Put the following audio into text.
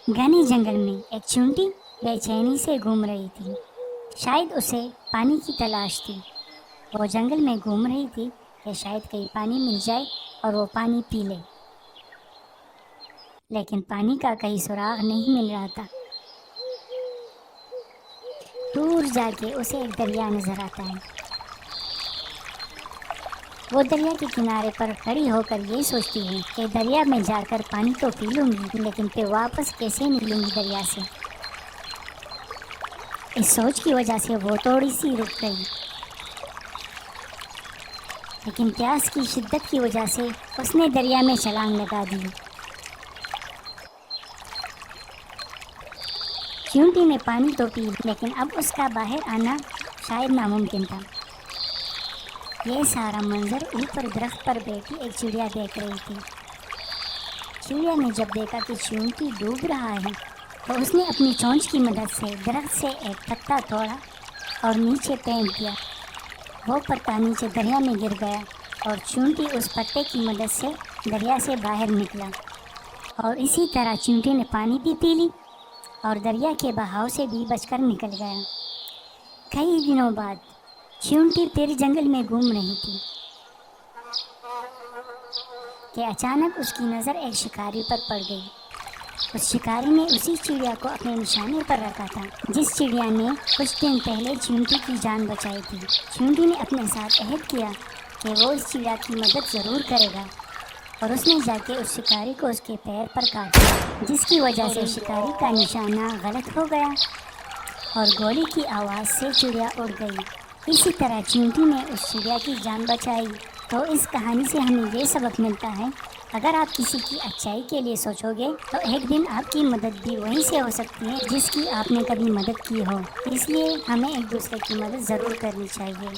घने जंगल में एक चींटी बेचैनी से घूम रही थी। शायद उसे पानी की तलाश थी। वो जंगल में घूम रही थी कि शायद कहीं पानी मिल जाए और वो पानी पी ले, लेकिन पानी का कहीं सुराग नहीं मिल रहा था। दूर जाके उसे एक दरिया नजर आता है। वो दरिया के किनारे पर खड़ी होकर ये सोचती है कि दरिया में जाकर पानी तो पी लूंगी, लेकिन फिर वापस कैसे निकलूंगी दरिया से। इस सोच की वजह से वो थोड़ी सी रुक गई, लेकिन प्यास की शिद्दत की वजह से उसने दरिया में छलांग लगा दी। चींटी ने पानी तो पी, लेकिन अब उसका बाहर आना शायद नामुमकिन था। यह सारा मंजर ऊपर दरख्त पर बैठी एक चिड़िया देख रही थी। चिड़िया ने जब देखा कि चींटी डूब रहा है, तो उसने अपनी चोंच की मदद से दरख्त से एक पत्ता तोड़ा और नीचे फेंक दिया। वो पत्ता नीचे दरिया में गिर गया और चींटी उस पत्ते की मदद से दरिया से बाहर निकला। और इसी तरह चींटी ने पानी भी पी ली और दरिया के बहाव से भी बचकर निकल गया। कई दिनों बाद चींटी फिर जंगल में घूम रही थी कि अचानक उसकी नज़र एक शिकारी पर पड़ गई। उस शिकारी ने उसी चिड़िया को अपने निशाने पर रखा था जिस चिड़िया ने कुछ दिन पहले चींटी की जान बचाई थी। चींटी ने अपने साथ अहद किया कि वो इस चिड़िया की मदद ज़रूर करेगा, और उसने जाके उस शिकारी को उसके पैर पर काट दिया, जिसकी वजह से शिकारी का निशाना गलत हो गया और गोली की आवाज़ से चिड़िया उड़ गई। इसी तरह चींटी ने उस चिड़िया की जान बचाई। तो इस कहानी से हमें ये सबक मिलता है, अगर आप किसी की अच्छाई के लिए सोचोगे तो एक दिन आपकी मदद भी वहीं से हो सकती है जिसकी आपने कभी मदद की हो। इसलिए हमें एक दूसरे की मदद ज़रूर करनी चाहिए।